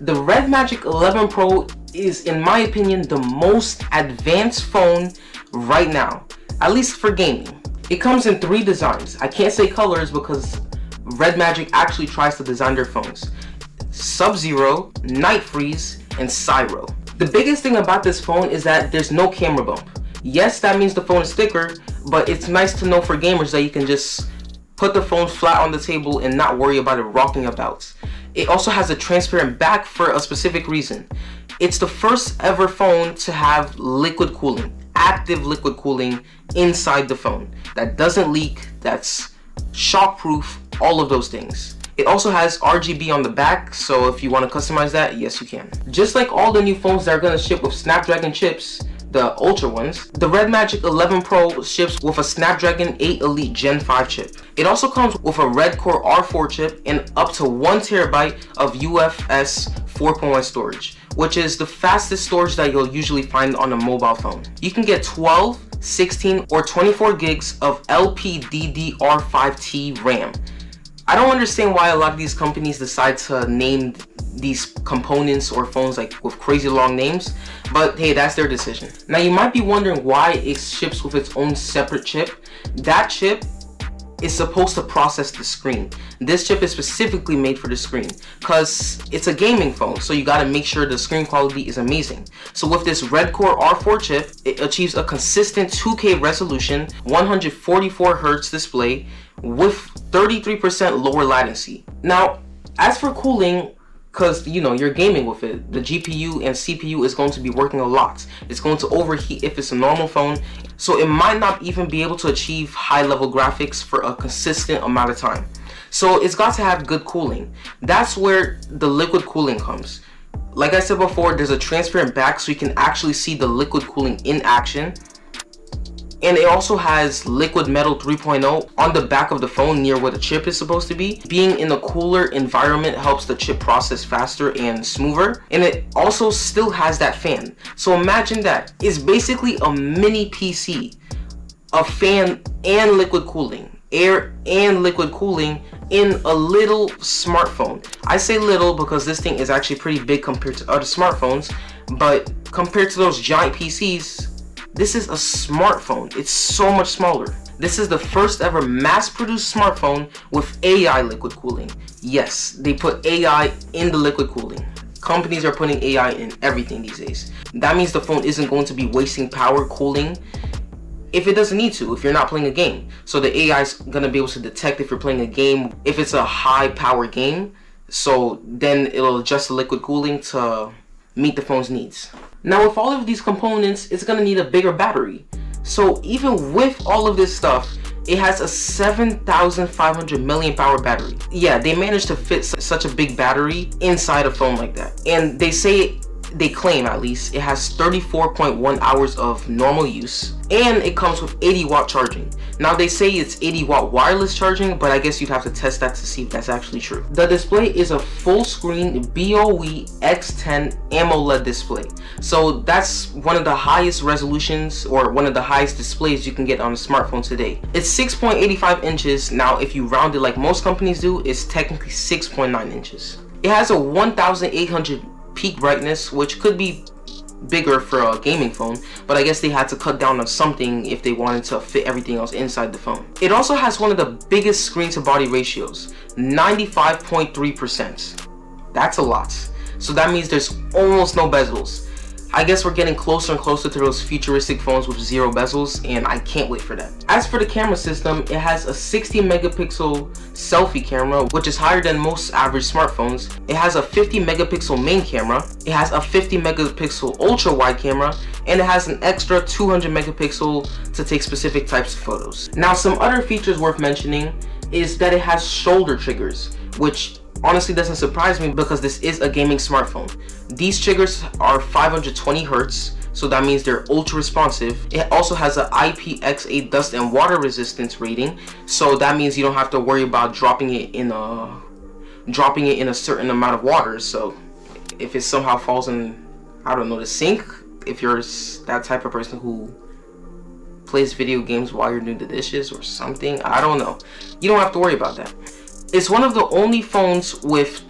The Red Magic 11 Pro is, in my opinion, the most advanced phone right now, at least for gaming. It comes in 3 designs. I can't say colors because Red Magic actually tries to design their phones: Sub-Zero, Night Freeze, and Cyro. The biggest thing about this phone is that there's no camera bump. Yes, that means the phone is thicker, but it's nice to know for gamers that you can just put the phone flat on the table and not worry about it rocking about. It also has a transparent back for a specific reason. It's the first ever phone to have liquid cooling, active liquid cooling inside the phone. That doesn't leak, that's shockproof, all of those things. It also has RGB on the back, so if you want to customize that, yes you can. Just like all the new phones that are going to ship with Snapdragon chips, the Ultra ones, the Red Magic 11 Pro ships with a Snapdragon 8 Elite Gen 5 chip. It also comes with a Red Core R4 chip and up to 1 TB of UFS 4.1 storage, which is the fastest storage that you'll usually find on a mobile phone. You can get 12, 16, or 24 gigs of LPDDR5T RAM. I don't understand why a lot of these companies decide to name these components or phones like with crazy long names, but hey, that's their decision. Now you might be wondering why it ships with its own separate chip. That chip is supposed to process the screen. This chip is specifically made for the screen because it's a gaming phone, so you got to make sure the screen quality is amazing. So with this Red Core R4 chip, it achieves a consistent 2K resolution, 144 Hz display with 33% lower latency. Now, as for cooling, because you know you're gaming with it, the GPU and CPU is going to be working a lot. It's going to overheat if it's a normal phone, so it might not even be able to achieve high level graphics for a consistent amount of time. So it's got to have good cooling. That's where the liquid cooling comes. Like I said before, there's a transparent back so you can actually see the liquid cooling in action. And it also has liquid metal 3.0 on the back of the phone near where the chip is supposed to be. Being in a cooler environment helps the chip process faster and smoother. And it also still has that fan. So imagine that. It's basically a mini PC. A fan and liquid cooling. Air and liquid cooling in a little smartphone. I say little because this thing is actually pretty big compared to other smartphones. But compared to those giant PCs, this is a smartphone. It's so much smaller. This is the first ever mass-produced smartphone with AI liquid cooling. Yes, they put AI in the liquid cooling. Companies are putting AI in everything these days. That means the phone isn't going to be wasting power cooling if it doesn't need to, if you're not playing a game. So the AI is going to be able to detect if you're playing a game, if it's a high-power game. So then it'll adjust the liquid cooling to meet the phone's needs. Now with all of these components, it's gonna need a bigger battery. So even with all of this stuff, it has a 7,500 milliamp-hour battery. Yeah, they managed to fit such a big battery inside a phone like that. And they claim at least, it has 34.1 hours of normal use. And it comes with 80 watt charging. Now they say it's 80 watt wireless charging, but I guess you'd have to test that to see if that's actually true. The display is a full screen BOE X10 AMOLED display. So that's one of the highest resolutions or one of the highest displays you can get on a smartphone today. It's 6.85 inches. Now if you round it like most companies do, it's technically 6.9 inches. It has a 1800 peak brightness, which could be bigger for a gaming phone, but I guess they had to cut down on something if they wanted to fit everything else inside the phone. It also has one of the biggest screen to body ratios, 95.3%. That's a lot. So that means there's almost no bezels. I guess we're getting closer and closer to those futuristic phones with 0 bezels, and I can't wait for that. As for the camera system, it has a 60 megapixel selfie camera, which is higher than most average smartphones. It has a 50 megapixel main camera. It has a 50 megapixel ultra wide camera, and it has an extra 200 megapixel to take specific types of photos. Now some other features worth mentioning is that it has shoulder triggers, which honestly doesn't surprise me because this is a gaming smartphone. These triggers are 520 Hz, so that means they're ultra responsive. It also has an IPX8 dust and water resistance rating, so that means you don't have to worry about dropping it in a certain amount of water. So if it somehow falls in, I don't know, the sink, if you're that type of person who plays video games while you're doing the dishes or something, I don't know, you don't have to worry about that. It's one of the only phones with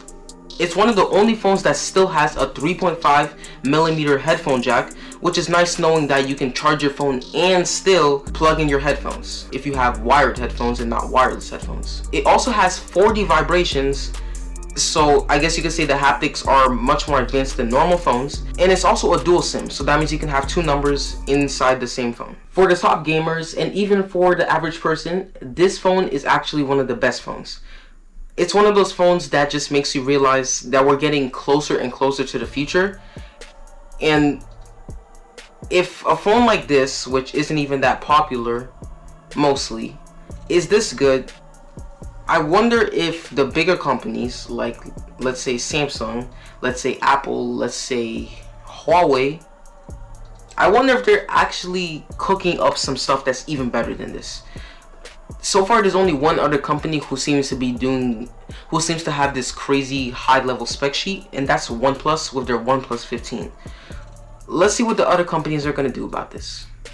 It's one of the only phones that still has a 3.5mm headphone jack, which is nice knowing that you can charge your phone and still plug in your headphones if you have wired headphones and not wireless headphones. It also has 4D vibrations, so I guess you could say the haptics are much more advanced than normal phones. And it's also a dual SIM, so that means you can have two numbers inside the same phone. For the top gamers and even for the average person, this phone is actually one of the best phones. It's one of those phones that just makes you realize that we're getting closer and closer to the future. And if a phone like this, which isn't even that popular mostly, is this good, I wonder if the bigger companies, like let's say Samsung, let's say Apple, let's say Huawei, I wonder if they're actually cooking up some stuff that's even better than this. So far, there's only one other company who seems to have this crazy high level spec sheet, and that's OnePlus with their OnePlus 15. Let's see what the other companies are going to do about this.